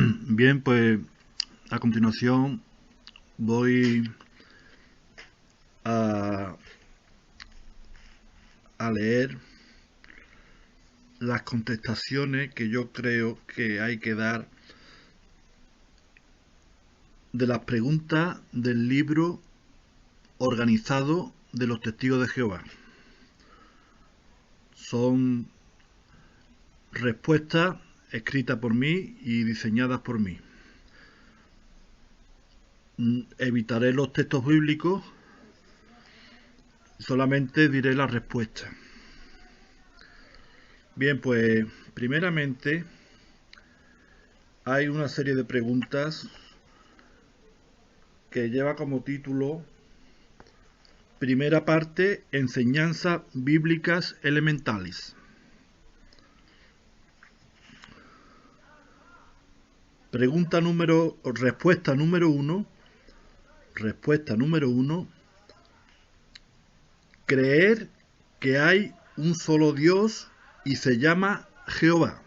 Bien, pues a continuación voy a, a leer las contestaciones que yo creo que hay que dar de las preguntas del libro organizado de los testigos de Jehová. Son respuestas escritas por mí y diseñadas por mí. Evitaré los textos bíblicos, solamente diré la respuesta. Bien, pues primeramente hay una serie de preguntas que lleva como título primera parte, enseñanzas bíblicas elementales. Respuesta número uno. Creer que hay un solo Dios y se llama Jehová.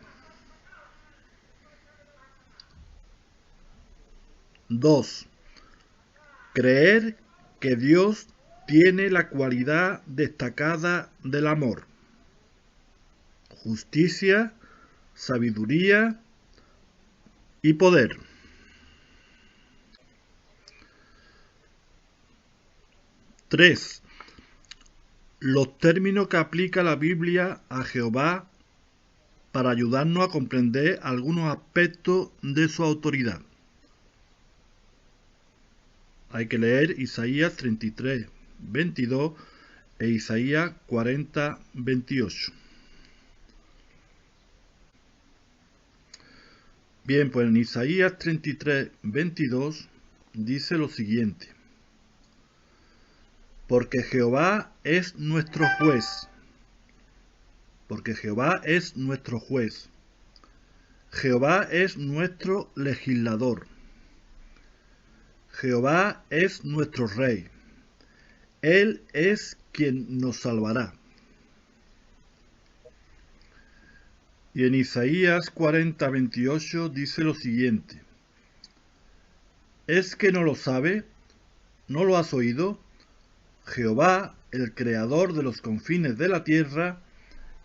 2. Creer que Dios tiene la cualidad destacada del amor, justicia, sabiduría y poder. 3. Los términos que aplica la Biblia a Jehová para ayudarnos a comprender algunos aspectos de su autoridad. Hay que leer Isaías 33, 22 e Isaías 40, 28. Bien, pues en Isaías 33, 22 dice lo siguiente. Porque Jehová es nuestro juez. Porque Jehová es nuestro juez. Jehová es nuestro legislador. Jehová es nuestro rey. Él es quien nos salvará. Y en Isaías 40, 28 dice lo siguiente. ¿Es que no lo sabe? ¿No lo has oído? Jehová, el creador de los confines de la tierra,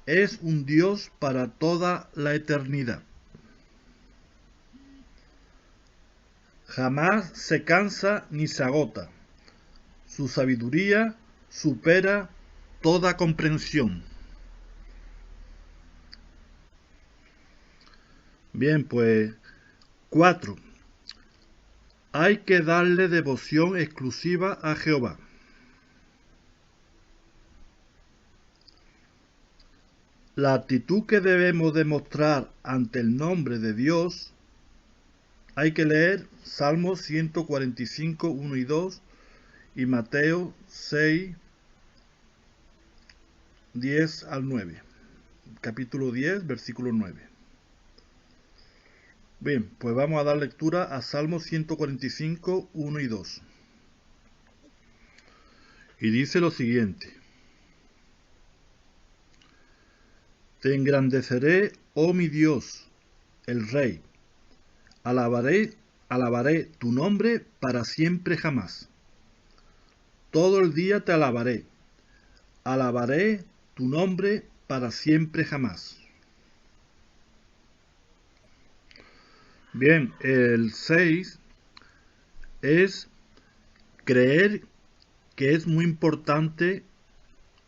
es un Dios para toda la eternidad. Jamás se cansa ni se agota. Su sabiduría supera toda comprensión. Bien, pues 4. Hay que darle devoción exclusiva a Jehová. La actitud que debemos demostrar ante el nombre de Dios, hay que leer Salmos 145, 1 y 2 y Mateo 6, 10 al 9. Capítulo 10, versículo 9. Bien, pues vamos a dar lectura a Salmos 145, 1 y 2. Y dice lo siguiente. Te engrandeceré, oh mi Dios, el Rey. Alabaré tu nombre para siempre jamás. Todo el día te alabaré. Alabaré tu nombre para siempre jamás. Bien, el 6 es creer que es muy importante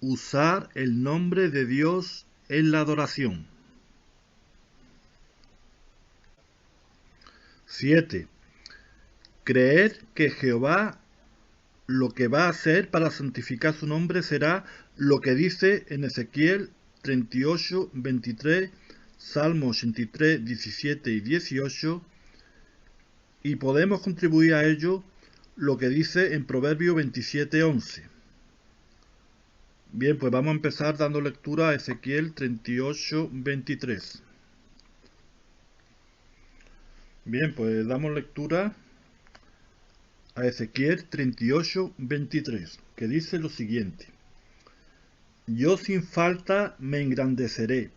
usar el nombre de Dios en la adoración. 7. Creer que Jehová lo que va a hacer para santificar su nombre será lo que dice en Ezequiel 38, 23, Salmo 83, 17 y 18, y podemos contribuir a ello lo que dice en Proverbio 27, 11. Bien, pues vamos a empezar dando lectura a Ezequiel 38, 23. Bien, pues damos lectura a Ezequiel 38, 23, que dice lo siguiente. Yo sin falta me engrandeceré,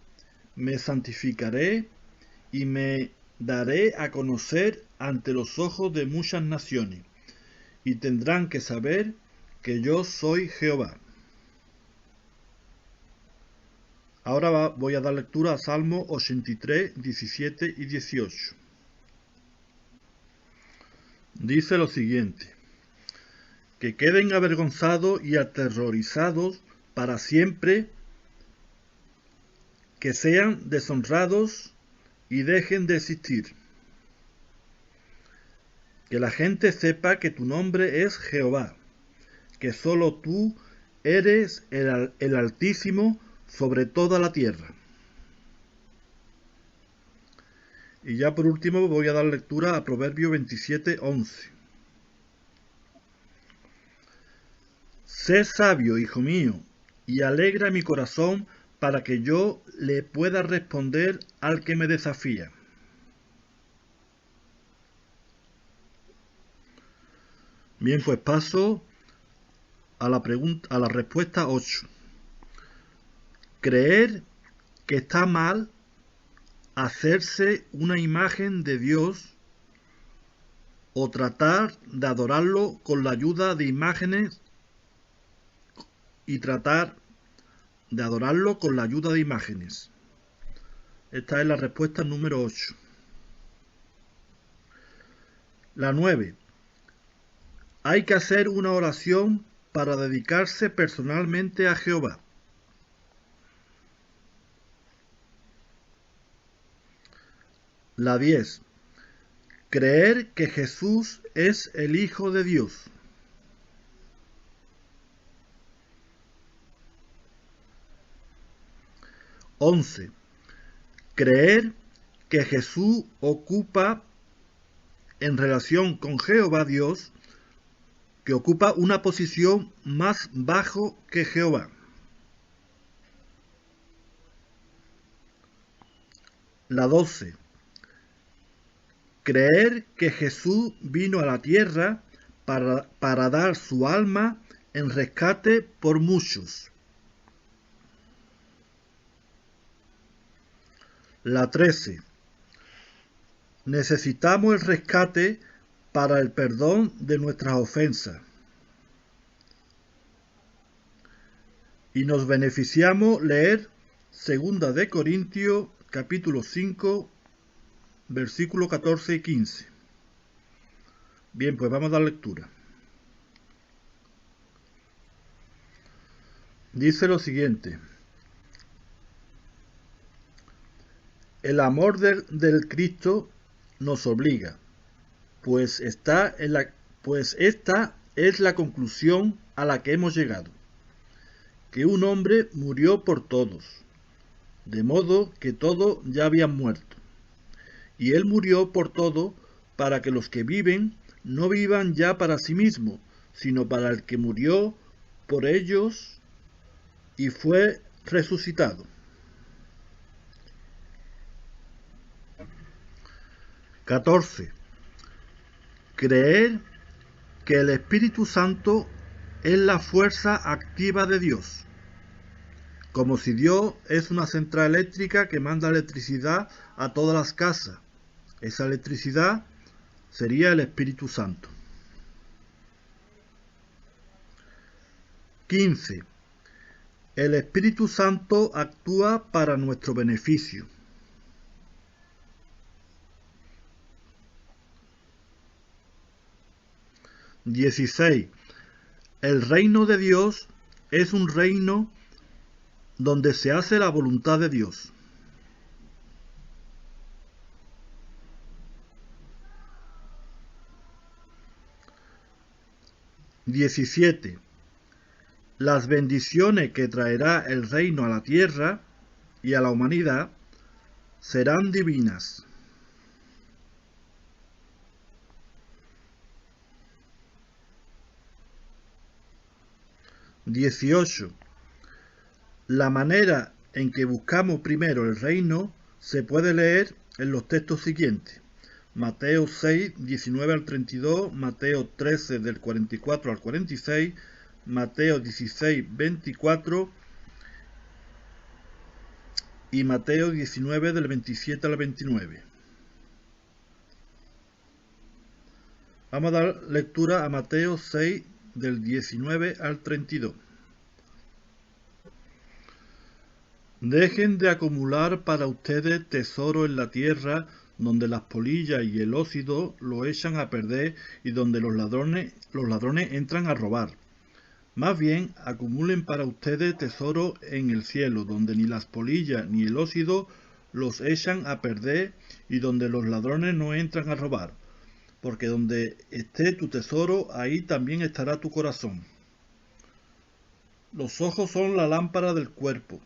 me santificaré y me daré a conocer ante los ojos de muchas naciones, y tendrán que saber que yo soy Jehová. Ahora voy a dar lectura a Salmo 83, 17 y 18. Dice lo siguiente: que queden avergonzados y aterrorizados para siempre, que sean deshonrados y dejen de existir. Que la gente sepa que tu nombre es Jehová, que solo tú eres el Altísimo sobre toda la tierra. Y ya por último voy a dar lectura a Proverbio 27, 11. Sé sabio, hijo mío, y alegra mi corazón para que yo le pueda responder al que me desafía. Bien, pues paso a la respuesta 8. Creer que está mal hacerse una imagen de Dios o tratar de adorarlo con la ayuda de imágenes Esta es la respuesta número 8. La 9. Hay que hacer una oración para dedicarse personalmente a Jehová. La 10. Creer que Jesús es el Hijo de Dios. Once. Creer que Jesús ocupa, en relación con Jehová Dios, que ocupa una posición más bajo que Jehová. La 12. Creer que Jesús vino a la tierra para dar su alma en rescate por muchos. La 13. Necesitamos el rescate para el perdón de nuestras ofensas. Y nos beneficiamos leer 2 de Corintios capítulo 5, versículos 14 y 15. Bien, pues vamos a dar lectura. Dice lo siguiente: el amor del Cristo nos obliga, pues esta es la conclusión a la que hemos llegado, que un hombre murió por todos, de modo que todos ya habían muerto, y él murió por todo para que los que viven no vivan ya para sí mismos, sino para el que murió por ellos y fue resucitado. 14. Creer que el Espíritu Santo es la fuerza activa de Dios, como si Dios es una central eléctrica que manda electricidad a todas las casas. Esa electricidad sería el Espíritu Santo. 15. El Espíritu Santo actúa para nuestro beneficio. 16. El reino de Dios es un reino donde se hace la voluntad de Dios. 17. Las bendiciones que traerá el reino a la tierra y a la humanidad serán divinas. 18. La manera en que buscamos primero el reino se puede leer en los textos siguientes: Mateo 6, 19 al 32, Mateo 13 del 44 al 46, Mateo 16, 24 y Mateo 19 del 27 al 29. Vamos a dar lectura a Mateo 6, del 19 al 32. Dejen de acumular para ustedes tesoro en la tierra, donde las polillas y el óxido lo echan a perder y donde los ladrones entran a robar. Más bien, acumulen para ustedes tesoro en el cielo, donde ni las polillas ni el óxido los echan a perder y donde los ladrones no entran a robar. Porque donde esté tu tesoro, ahí también estará tu corazón. Los ojos son la lámpara del cuerpo.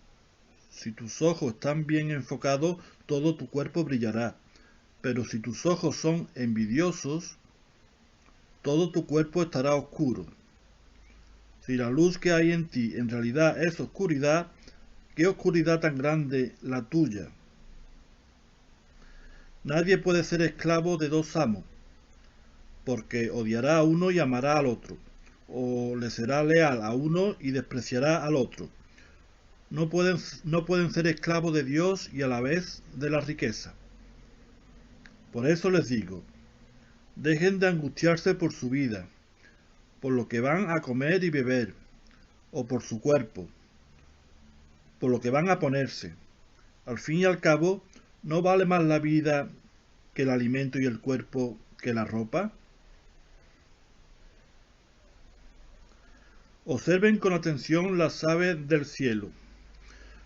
Si tus ojos están bien enfocados, todo tu cuerpo brillará. Pero si tus ojos son envidiosos, todo tu cuerpo estará oscuro. Si la luz que hay en ti en realidad es oscuridad, ¿qué oscuridad tan grande la tuya? Nadie puede ser esclavo de dos amos, porque odiará a uno y amará al otro, o le será leal a uno y despreciará al otro. No pueden ser esclavos de Dios y a la vez de la riqueza. Por eso les digo, dejen de angustiarse por su vida, por lo que van a comer y beber, o por su cuerpo, por lo que van a ponerse. Al fin y al cabo, ¿no vale más la vida que el alimento y el cuerpo que la ropa? Observen con atención las aves del cielo.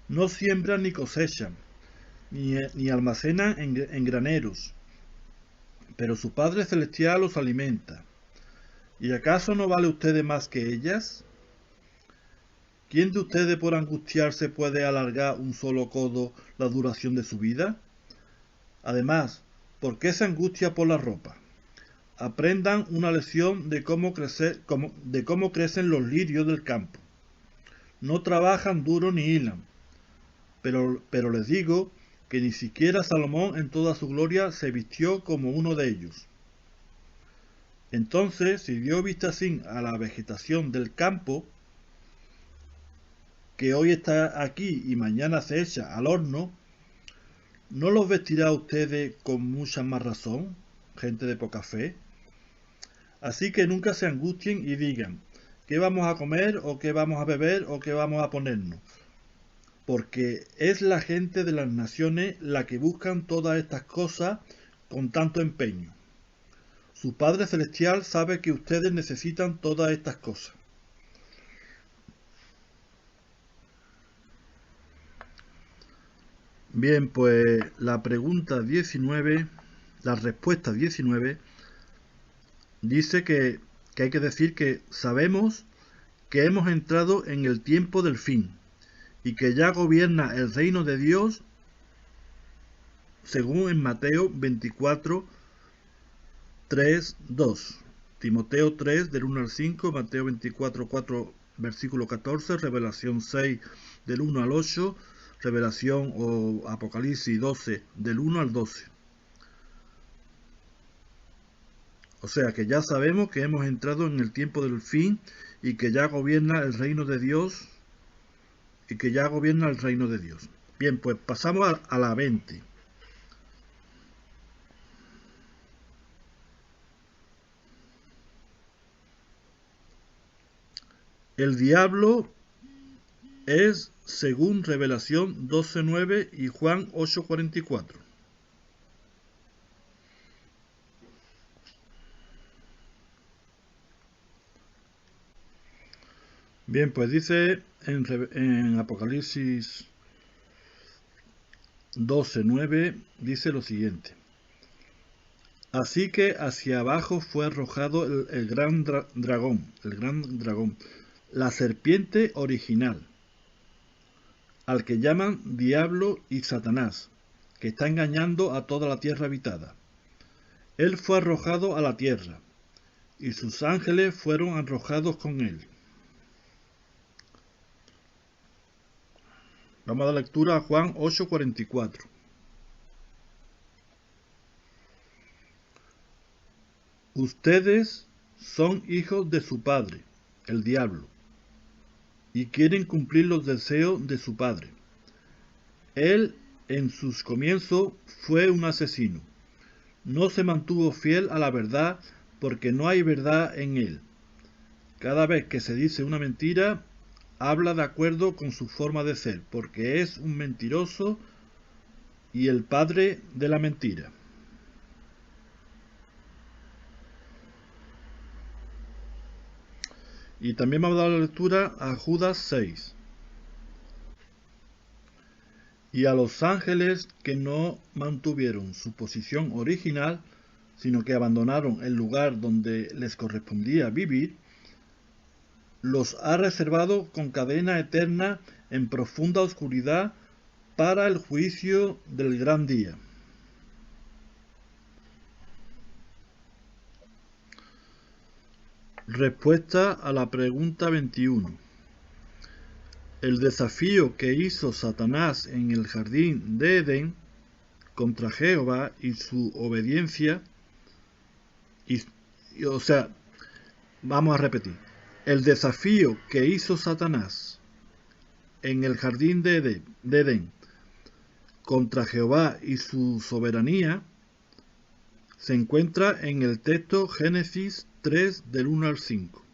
No siembran ni cosechan, ni almacenan en graneros, pero su Padre Celestial los alimenta. ¿Y acaso no vale ustedes más que ellas? ¿Quién de ustedes por angustiarse puede alargar un solo codo la duración de su vida? Además, ¿por qué se angustia por la ropa? Aprendan una lección de cómo crecen los lirios del campo. No trabajan duro ni hilan, pero les digo que ni siquiera Salomón en toda su gloria se vistió como uno de ellos. Entonces, si Dios viste así a la vegetación del campo, que hoy está aquí y mañana se echa al horno, ¿no los vestirá a ustedes con mucha más razón, gente de poca fe? Así que nunca se angustien y digan, ¿qué vamos a comer o qué vamos a beber o qué vamos a ponernos? Porque es la gente de las naciones la que buscan todas estas cosas con tanto empeño. Su Padre Celestial sabe que ustedes necesitan todas estas cosas. Bien, pues la pregunta 19, la respuesta 19, dice que hay que decir que sabemos que hemos entrado en el tiempo del fin y que ya gobierna el reino de Dios, según en Mateo 24, 3, 2. Timoteo 3, del 1 al 5, Mateo 24, 4, versículo 14, Revelación 6, del 1 al 8, Revelación o Apocalipsis 12, del 1 al 12. O sea que ya sabemos que hemos entrado en el tiempo del fin y que ya gobierna el reino de Dios. Bien, pues pasamos a la 20. El diablo es según Revelación 12:9 y Juan 8:44. Bien, pues dice en Apocalipsis 12:9, dice lo siguiente. Así que hacia abajo fue arrojado el gran dragón, la serpiente original, al que llaman Diablo y Satanás, que está engañando a toda la tierra habitada. Él fue arrojado a la tierra, y sus ángeles fueron arrojados con él. Vamos a dar lectura a Juan 8:44. Ustedes son hijos de su padre, el diablo, y quieren cumplir los deseos de su padre. Él, en sus comienzos, fue un asesino. No se mantuvo fiel a la verdad, porque no hay verdad en él. Cada vez que se dice una mentira, habla de acuerdo con su forma de ser, porque es un mentiroso y el padre de la mentira. Y también vamos a dar la lectura a Judas 6. Y a los ángeles que no mantuvieron su posición original, sino que abandonaron el lugar donde les correspondía vivir, los ha reservado con cadena eterna en profunda oscuridad para el juicio del gran día. Respuesta a la pregunta 21. El desafío que hizo Satanás en el jardín de Edén contra Jehová y su obediencia, vamos a repetir. El desafío que hizo Satanás en el jardín de Edén contra Jehová y su soberanía se encuentra en el texto Génesis 3 del 1 al 5.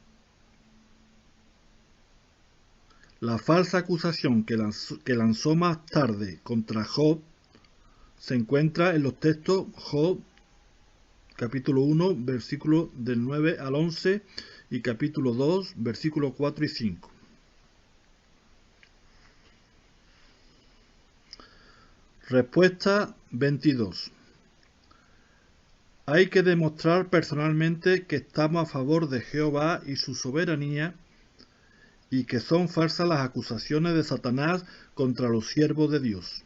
La falsa acusación que lanzó más tarde contra Job se encuentra en los textos Job capítulo 1 versículos del 9 al 11 y capítulo 2 versículos 4 y 5. Respuesta 22. Hay que demostrar personalmente que estamos a favor de Jehová y su soberanía y que son falsas las acusaciones de Satanás contra los siervos de Dios.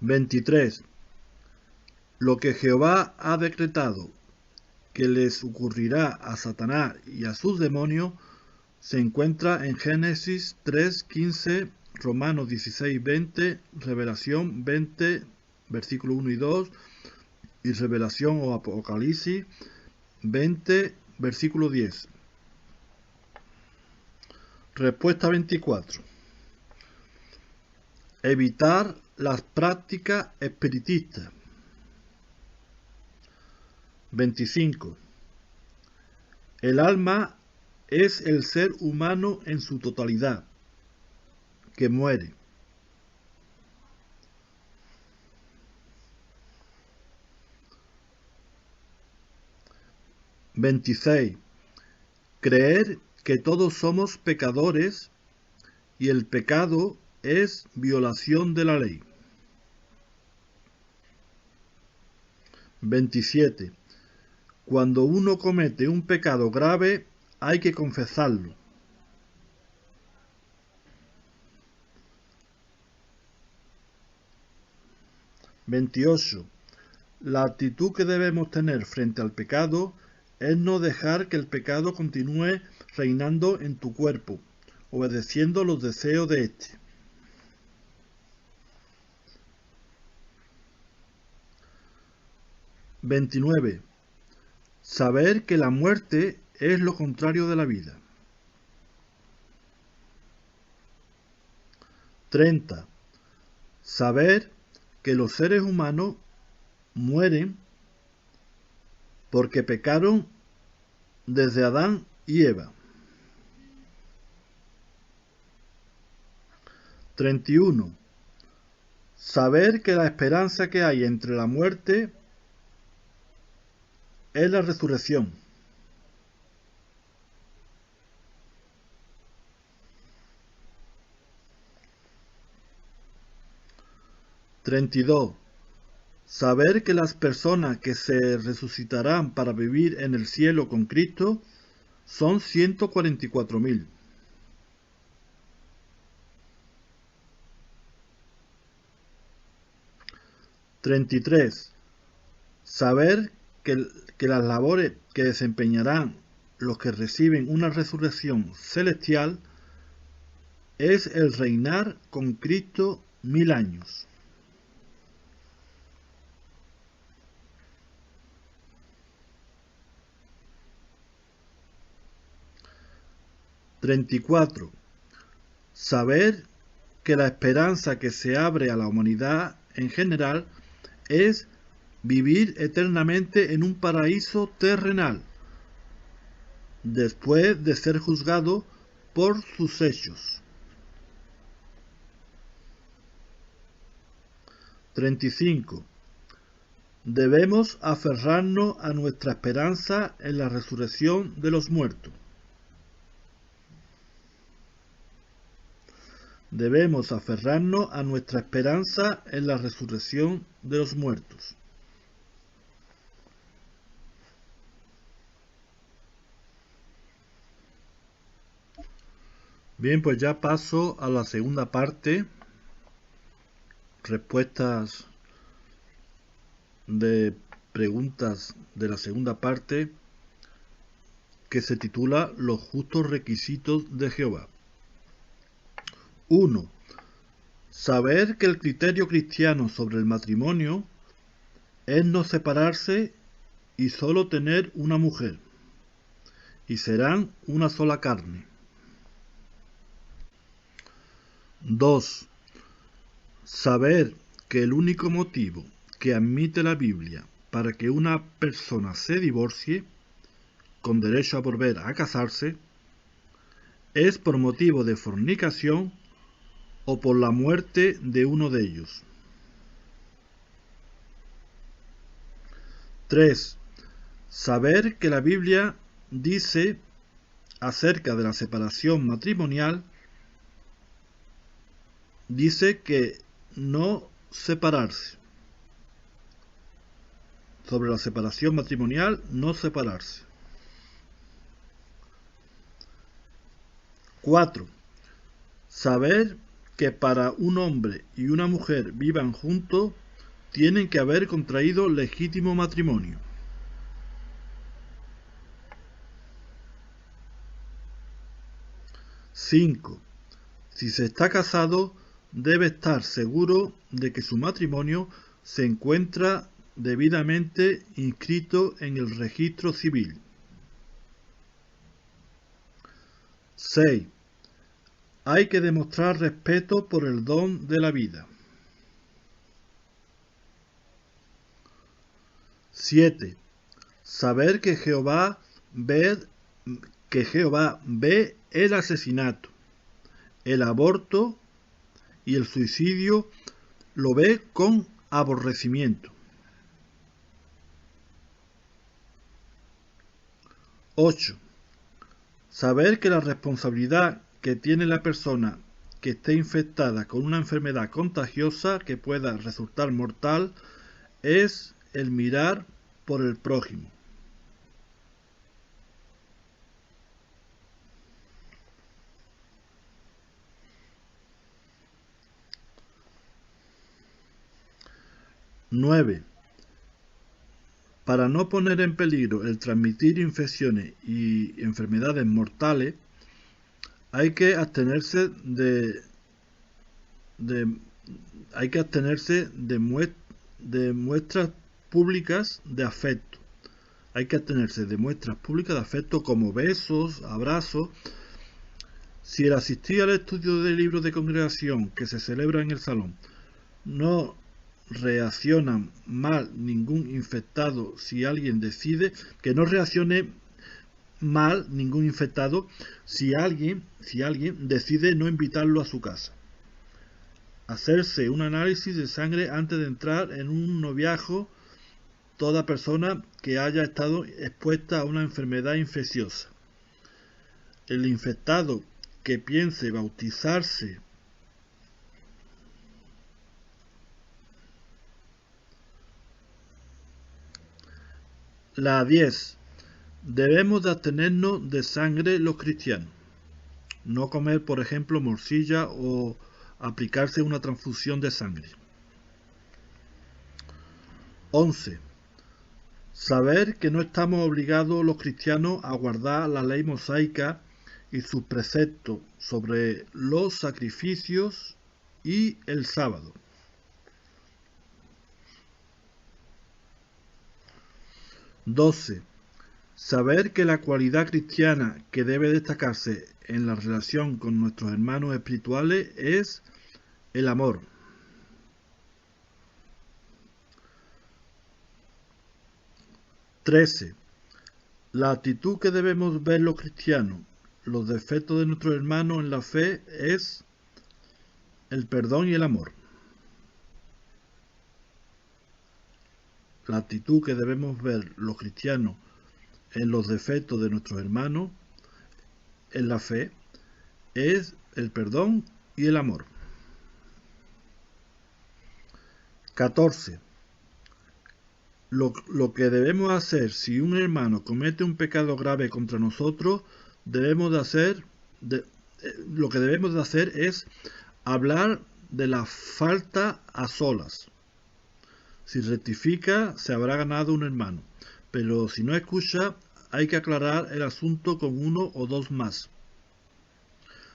(23) Lo que Jehová ha decretado que les ocurrirá a Satanás y a sus demonios se encuentra en Génesis 3:15, Romanos 16:20, Revelación 20, versículos 1 y 2, y Revelación o Apocalipsis 20, versículo 10. Respuesta 24. Evitar las prácticas espiritistas. 25. El alma es el ser humano en su totalidad, que muere. 26. Creer que todos somos pecadores y el pecado es violación de la ley. 27. Cuando uno comete un pecado grave, hay que confesarlo. 28. La actitud que debemos tener frente al pecado es no dejar que el pecado continúe reinando en tu cuerpo, obedeciendo los deseos de éste. 29. Saber que la muerte es lo contrario de la vida. 30. Saber que los seres humanos mueren porque pecaron desde Adán y Eva. 31. Saber que la esperanza que hay entre la muerte es la resurrección. 32. Saber que las personas que se resucitarán para vivir en el cielo con Cristo son 144.000. 33. Saber que las labores que desempeñarán los que reciben una resurrección celestial es el reinar con Cristo 1000 años. 34. Saber que la esperanza que se abre a la humanidad en general es vivir eternamente en un paraíso terrenal, después de ser juzgado por sus hechos. 35. Debemos aferrarnos a nuestra esperanza en la resurrección de los muertos. Debemos aferrarnos a nuestra esperanza en la resurrección de los muertos. Bien, pues ya paso a la segunda parte, respuestas de preguntas de la segunda parte, que se titula Los justos requisitos de Jehová. 1. Saber que el criterio cristiano sobre el matrimonio es no separarse y solo tener una mujer, y serán una sola carne. 2. Saber que el único motivo que admite la Biblia para que una persona se divorcie, con derecho a volver a casarse, es por motivo de fornicación o por la muerte de uno de ellos. 3. Saber que la Biblia dice acerca de la separación matrimonial, dice que no separarse. Sobre la separación matrimonial, no separarse. 4. Saber que para un hombre y una mujer vivan juntos, tienen que haber contraído legítimo matrimonio. 5. Si se está casado, debe estar seguro de que su matrimonio se encuentra debidamente inscrito en el registro civil. 6. Hay que demostrar respeto por el don de la vida. 7. Saber que Jehová ve el asesinato, el aborto y el suicidio, lo ve con aborrecimiento. 8. Saber que la responsabilidad que tiene la persona que esté infectada con una enfermedad contagiosa que pueda resultar mortal es el mirar por el prójimo. 9. Para no poner en peligro el transmitir infecciones y enfermedades mortales, hay que abstenerse de muestras públicas de afecto. Hay que abstenerse de muestras públicas de afecto como besos, abrazos. Si el asistir al estudio de libros de congregación que se celebra en el salón no reacciona mal ningún infectado, si alguien decide que no reaccione mal ningún infectado, si alguien decide no invitarlo a su casa. Hacerse un análisis de sangre antes de entrar en un noviazgo toda persona que haya estado expuesta a una enfermedad infecciosa. El infectado que piense bautizarse La 10. Debemos de abstenernos de sangre los cristianos. No comer, por ejemplo, morcilla o aplicarse una transfusión de sangre. 11. Saber que no estamos obligados los cristianos a guardar la ley mosaica y sus preceptos sobre los sacrificios y el sábado. 12. Saber que la cualidad cristiana que debe destacarse en la relación con nuestros hermanos espirituales es el amor. 13. La actitud que debemos ver los cristianos, los defectos de nuestros hermanos en la fe, es el perdón y el amor. La actitud que debemos ver los cristianos en los defectos de nuestros hermanos en la fe es el perdón y el amor. 14. Lo que debemos hacer si un hermano comete un pecado grave contra nosotros, lo que debemos de hacer es hablar de la falta a solas. Si rectifica, se habrá ganado un hermano, pero si no escucha, hay que aclarar el asunto con uno o dos más.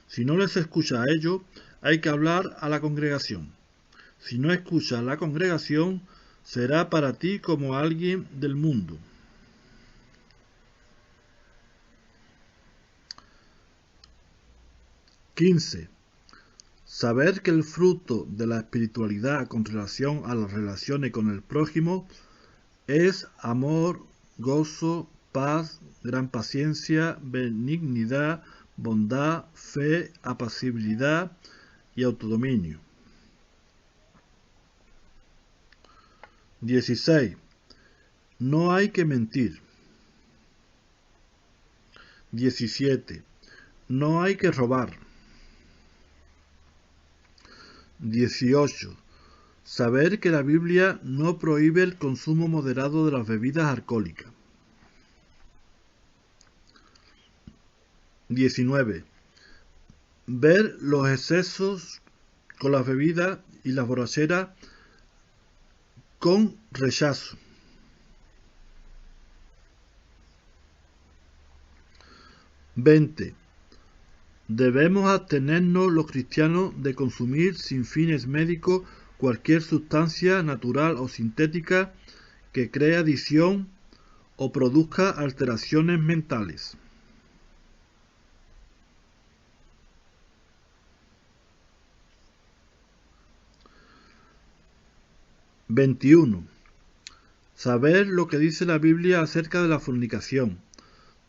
Si no les escucha a ellos, hay que hablar a la congregación. Si no escucha a la congregación, será para ti como alguien del mundo. 15. Saber que el fruto de la espiritualidad con relación a las relaciones con el prójimo es amor, gozo, paz, gran paciencia, benignidad, bondad, fe, apacibilidad y autodominio. 16. No hay que mentir. 17. No hay que robar. 18. Saber que la Biblia no prohíbe el consumo moderado de las bebidas alcohólicas. 19. Ver los excesos con las bebidas y las borracheras con rechazo. 20. Debemos abstenernos los cristianos de consumir sin fines médicos cualquier sustancia natural o sintética que cree adicción o produzca alteraciones mentales. 21. Saber lo que dice la Biblia acerca de la fornicación,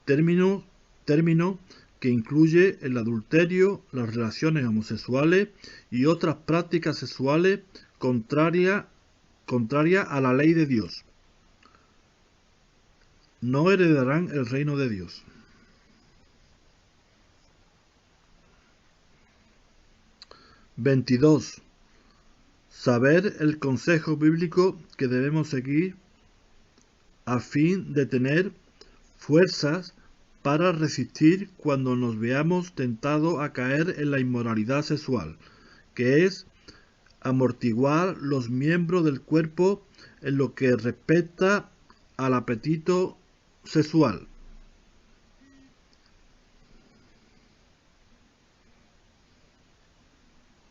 término que incluye el adulterio, las relaciones homosexuales y otras prácticas sexuales contrarias a la ley de Dios. No heredarán el reino de Dios. 22. Saber el consejo bíblico que debemos seguir a fin de tener fuerzas para resistir cuando nos veamos tentados a caer en la inmoralidad sexual, que es amortiguar los miembros del cuerpo en lo que respecta al apetito sexual.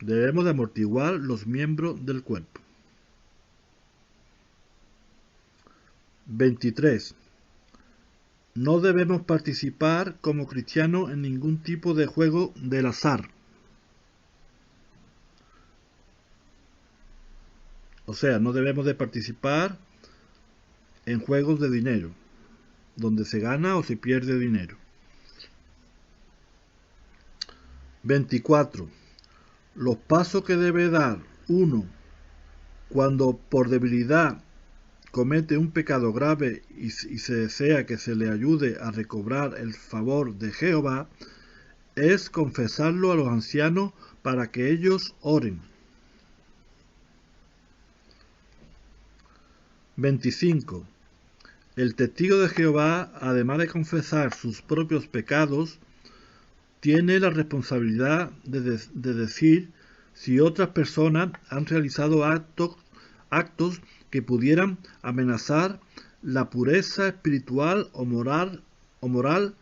Debemos de amortiguar los miembros del cuerpo. 23. No debemos participar como cristianos en ningún tipo de juego del azar. O sea, no debemos de participar en juegos de dinero, donde se gana o se pierde dinero. 24. Los pasos que debe dar uno cuando por debilidad comete un pecado grave y se desea que se le ayude a recobrar el favor de Jehová, es confesarlo a los ancianos para que ellos oren. 25. El testigo de Jehová, además de confesar sus propios pecados, tiene la responsabilidad de decir si otras personas han realizado actos que pudieran amenazar la pureza espiritual o moral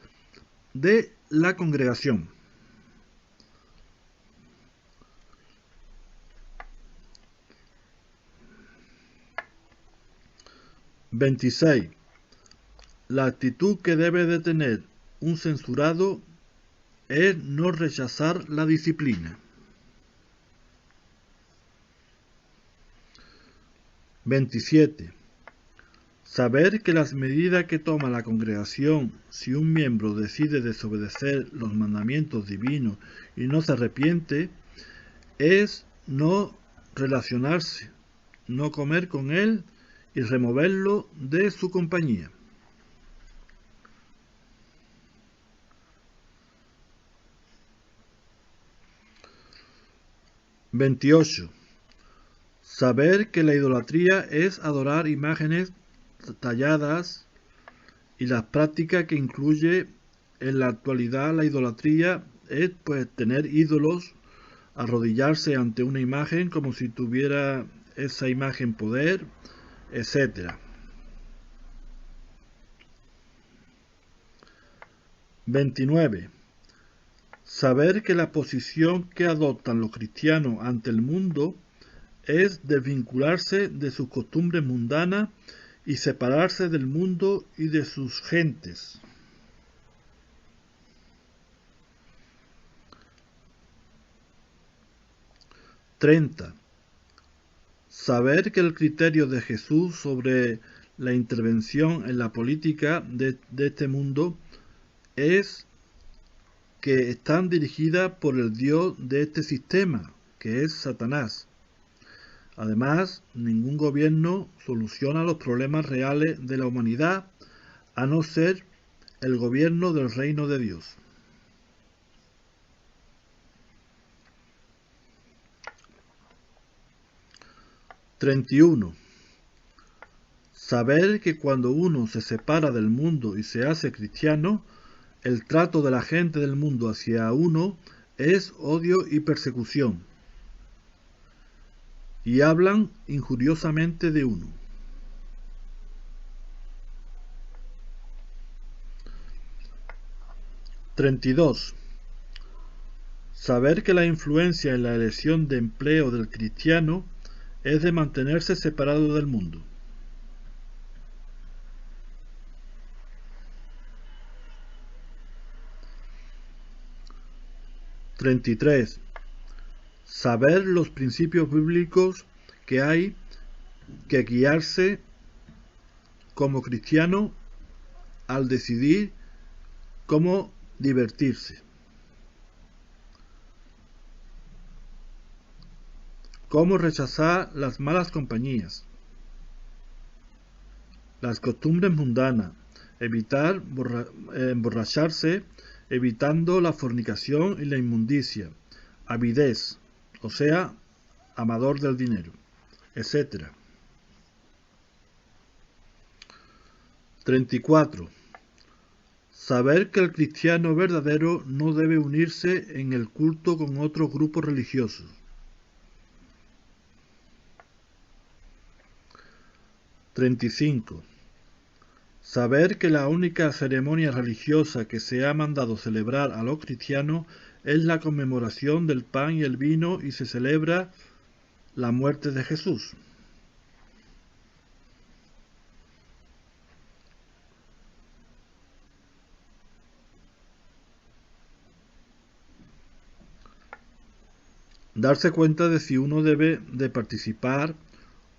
de la congregación. 26. La actitud que debe de tener un censurado es no rechazar la disciplina. 27. Saber que las medidas que toma la congregación si un miembro decide desobedecer los mandamientos divinos y no se arrepiente es no relacionarse, no comer con él y removerlo de su compañía. 28. Saber que la idolatría es adorar imágenes talladas y las prácticas que incluye en la actualidad la idolatría es pues tener ídolos, arrodillarse ante una imagen como si tuviera esa imagen poder, etc. 29. Saber que la posición que adoptan los cristianos ante el mundo es desvincularse de sus costumbres mundanas y separarse del mundo y de sus gentes. 30. Saber que el criterio de Jesús sobre la intervención en la política de este mundo es que están dirigidas por el Dios de este sistema, que es Satanás. Además, ningún gobierno soluciona los problemas reales de la humanidad a no ser el gobierno del reino de Dios. 31. Saber que cuando uno se separa del mundo y se hace cristiano, el trato de la gente del mundo hacia uno es odio y persecución, y hablan injuriosamente de uno. 32. Saber que la influencia en la elección de empleo del cristiano es de mantenerse separado del mundo. 33. Saber los principios bíblicos que hay que guiarse como cristiano al decidir cómo divertirse, cómo rechazar las malas compañías, las costumbres mundanas, evitar emborracharse, evitando la fornicación y la inmundicia, avidez, o sea, amador del dinero, etc. 34. Saber que el cristiano verdadero no debe unirse en el culto con otros grupos religiosos. 35. Saber que la única ceremonia religiosa que se ha mandado celebrar a los cristianos es la conmemoración del pan y el vino y se celebra la muerte de Jesús. Darse cuenta de si uno debe de participar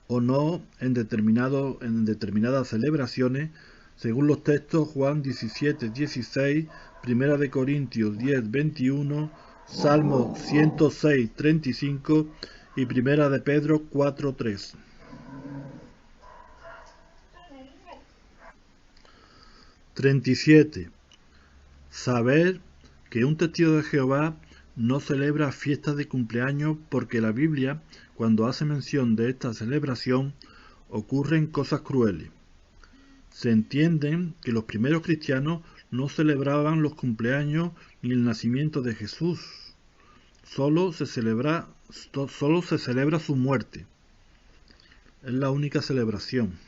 o no en determinadas celebraciones, según los textos Juan 17:16, 1 de Corintios 10:21, Salmo 106:35 y 1 de Pedro 4:3. 37. Saber que un testigo de Jehová no celebra fiestas de cumpleaños porque la Biblia, cuando hace mención de esta celebración, ocurren cosas crueles. Se entiende que los primeros cristianos no celebraban los cumpleaños ni el nacimiento de Jesús. Solo se celebra su muerte. Es la única celebración.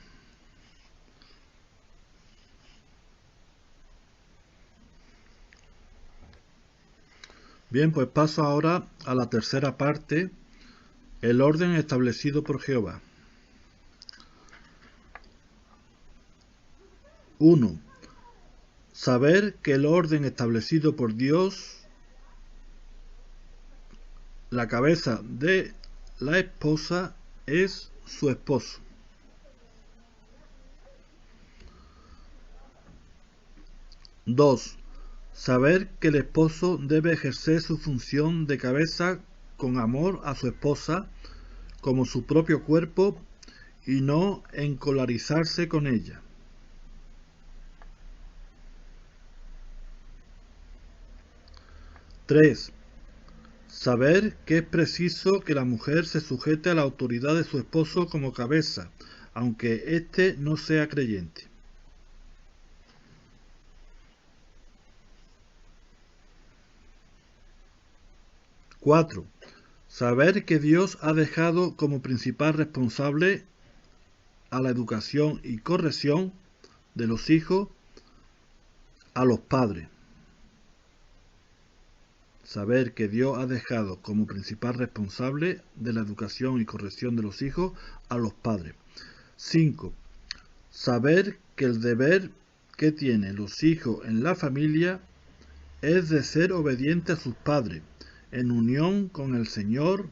Bien, pues paso ahora a la tercera parte, el orden establecido por Jehová. 1. Saber que el orden establecido por Dios, la cabeza de la esposa es su esposo. 2. Saber que el esposo debe ejercer su función de cabeza con amor a su esposa como su propio cuerpo y no encolarizarse con ella. 3. Saber que es preciso que la mujer se sujete a la autoridad de su esposo como cabeza, aunque éste no sea creyente. 4. Saber que Dios ha dejado como principal responsable a la educación y corrección de los hijos a los padres. Saber que Dios ha dejado como principal responsable de la educación y corrección de los hijos a los padres. 5. Saber que el deber que tienen los hijos en la familia es de ser obediente a sus padres, en unión con el Señor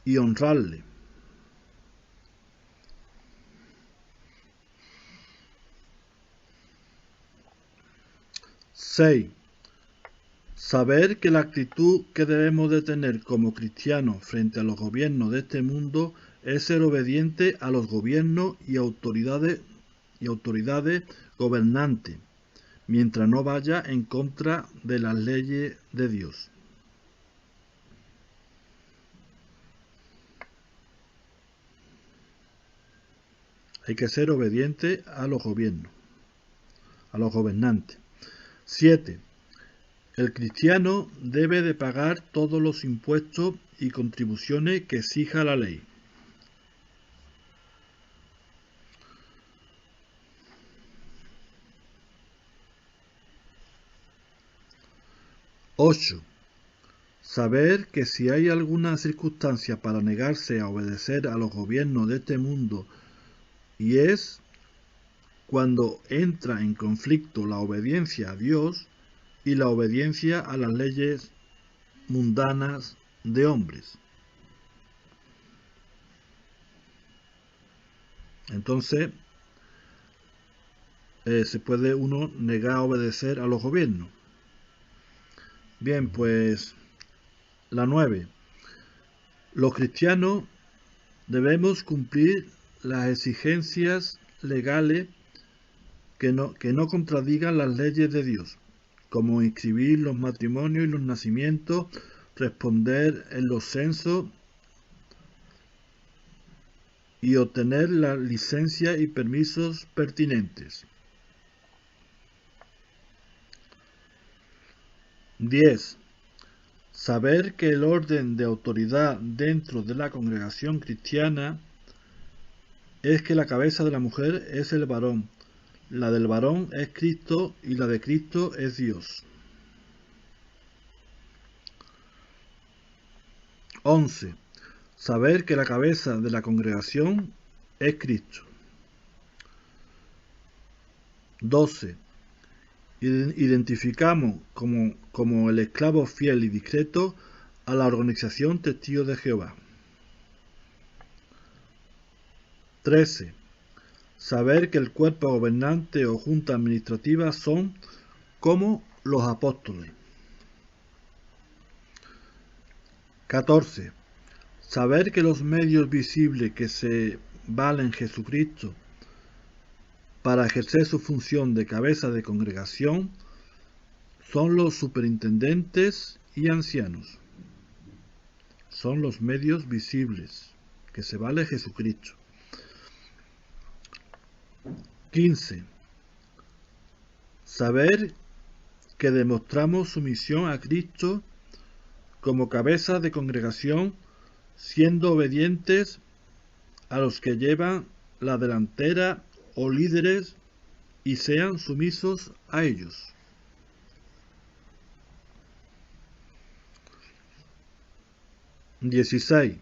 y honrarle. 6. Saber que la actitud que debemos de tener como cristianos frente a los gobiernos de este mundo es ser obediente a los gobiernos y autoridades gobernantes, mientras no vaya en contra de las leyes de Dios. Hay que ser obediente a los gobiernos, a los gobernantes. 7. El cristiano debe de pagar todos los impuestos y contribuciones que exija la ley. 8. Saber que si hay alguna circunstancia para negarse a obedecer a los gobiernos de este mundo, y es cuando entra en conflicto la obediencia a Dios y la obediencia a las leyes mundanas de hombres. Entonces, se puede uno negar a obedecer a los gobiernos. Bien, pues la 9. Los cristianos debemos cumplir las exigencias legales que no contradigan las leyes de Dios, como inscribir los matrimonios y los nacimientos, responder en los censos y obtener las licencias y permisos pertinentes. 10. Saber que el orden de autoridad dentro de la congregación cristiana es que la cabeza de la mujer es el varón, la del varón es Cristo y la de Cristo es Dios. 11. Saber que la cabeza de la congregación es Cristo. 12. Identificamos como el esclavo fiel y discreto a la organización Testigos de Jehová. 13. Saber que el cuerpo gobernante o junta administrativa son como los apóstoles. 14. Saber que los medios visibles que se valen Jesucristo para ejercer su función de cabeza de congregación son los superintendentes y ancianos. Son los medios visibles que se vale Jesucristo. 15. Saber que demostramos sumisión a Cristo como cabeza de congregación, siendo obedientes a los que llevan la delantera o líderes y sean sumisos a ellos. 16.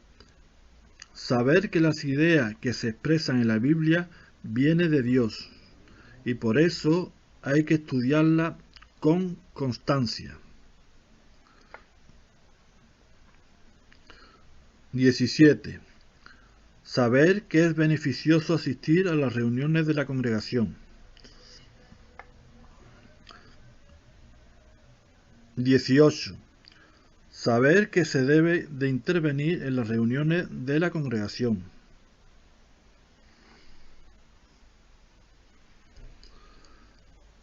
Saber que las ideas que se expresan en la Biblia vienen de Dios y por eso hay que estudiarla con constancia. 17. Saber que es beneficioso asistir a las reuniones de la congregación. 18. Saber que se debe de intervenir en las reuniones de la congregación.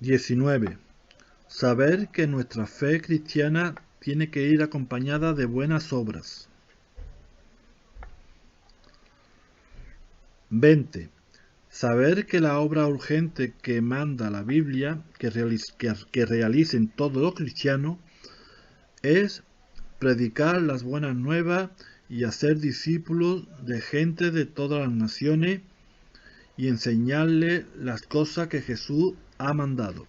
19. Saber que nuestra fe cristiana tiene que ir acompañada de buenas obras. 20. Saber que la obra urgente que manda la Biblia que realicen todos los cristianos es predicar las buenas nuevas y hacer discípulos de gente de todas las naciones y enseñarles las cosas que Jesús ha mandado.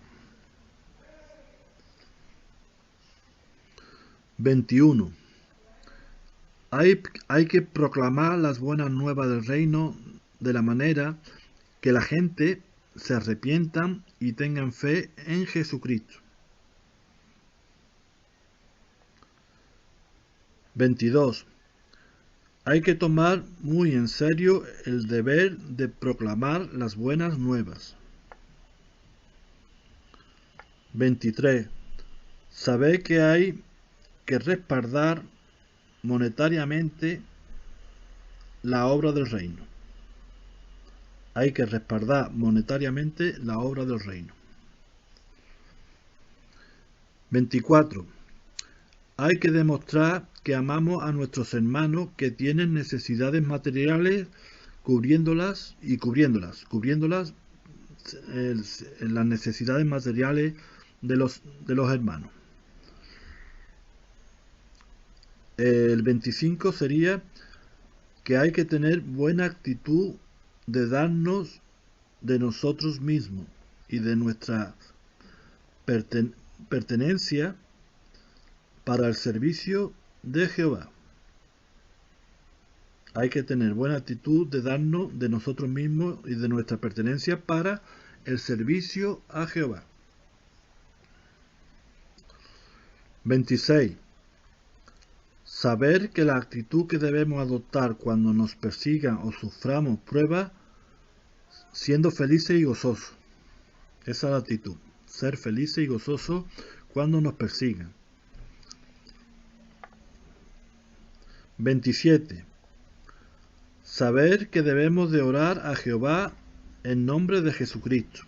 21. Hay que proclamar las buenas nuevas del reino de la manera que la gente se arrepientan y tengan fe en Jesucristo. 22. Hay que tomar muy en serio el deber de proclamar las buenas nuevas. 23. Saber que hay que respaldar monetariamente la obra del reino. Hay que respaldar monetariamente la obra del reino. 24. Hay que demostrar que amamos a nuestros hermanos que tienen necesidades materiales, cubriéndolas las necesidades materiales de los hermanos. El 25 sería que hay que tener buena actitud de darnos de nosotros mismos y de nuestra pertenencia para el servicio de Jehová. Hay que tener buena actitud de darnos de nosotros mismos y de nuestra pertenencia para el servicio a Jehová. 26. Saber que la actitud que debemos adoptar cuando nos persigan o suframos pruebas, siendo felices y gozosos. Esa es la actitud, ser felices y gozosos cuando nos persigan. 27. Saber que debemos de orar a Jehová en nombre de Jesucristo.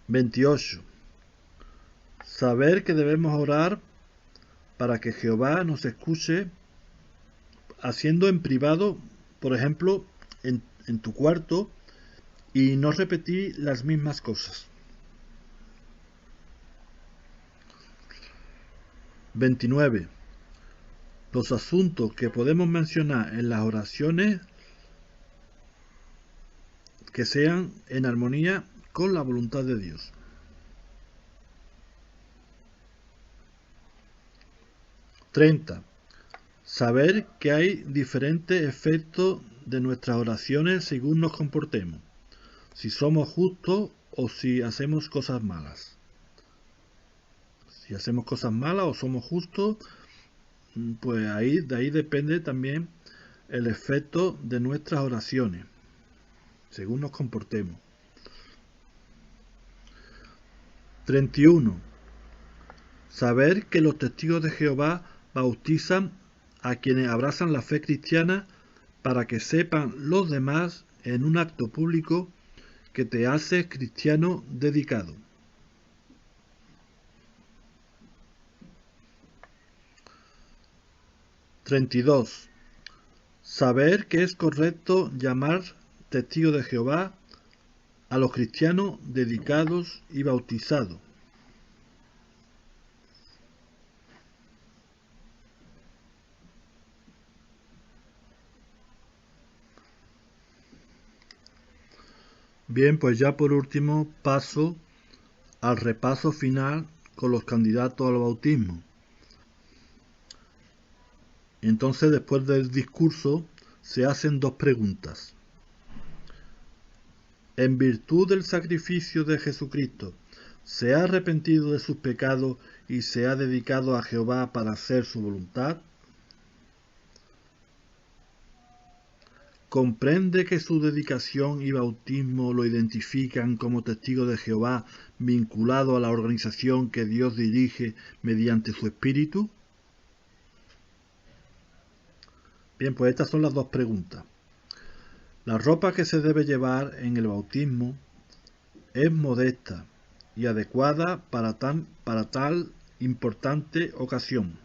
28. Saber que debemos orar para que Jehová nos escuche haciendo en privado, por ejemplo, en tu cuarto, y no repetir las mismas cosas. 29. Los asuntos que podemos mencionar en las oraciones que sean en armonía con la voluntad de Dios. 30. Saber que hay diferentes efectos de nuestras oraciones según nos comportemos, si somos justos o si hacemos cosas malas. Si hacemos cosas malas o somos justos, pues de ahí depende también el efecto de nuestras oraciones, según nos comportemos. 31. Saber que los testigos de Jehová bautizan a quienes abrazan la fe cristiana para que sepan los demás en un acto público que te haces cristiano dedicado. 32. Saber que es correcto llamar testigos de Jehová a los cristianos dedicados y bautizados. Bien, pues ya por último paso al repaso final con los candidatos al bautismo. Entonces, después del discurso, se hacen dos preguntas. En virtud del sacrificio de Jesucristo, ¿se ha arrepentido de sus pecados y se ha dedicado a Jehová para hacer su voluntad? ¿Comprende que su dedicación y bautismo lo identifican como testigo de Jehová vinculado a la organización que Dios dirige mediante su Espíritu? Bien, pues estas son las dos preguntas. La ropa que se debe llevar en el bautismo es modesta y adecuada para tal importante ocasión.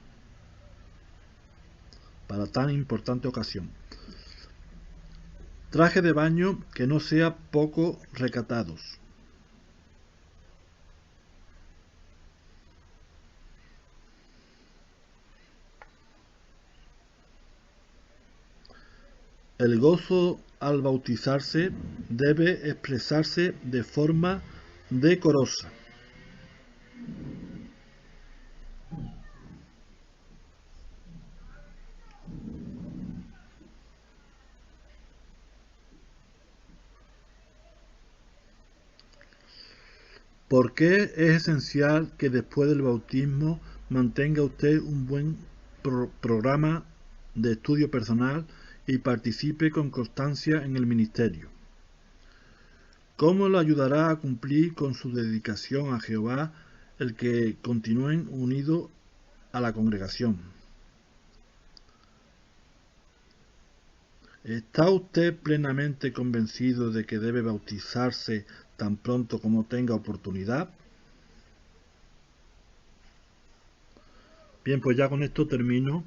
Para tan importante ocasión. Traje de baño que no sea poco recatados. El gozo al bautizarse debe expresarse de forma decorosa. ¿Por qué es esencial que después del bautismo mantenga usted un buen programa de estudio personal y participe con constancia en el ministerio? ¿Cómo lo ayudará a cumplir con su dedicación a Jehová el que continúen unidos a la congregación? ¿Está usted plenamente convencido de que debe bautizarse tan pronto como tenga oportunidad? Bien, pues ya con esto termino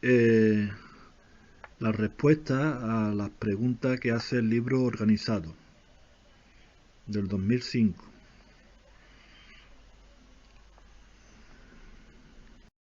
la respuesta a las preguntas que hace el libro organizado del 2005.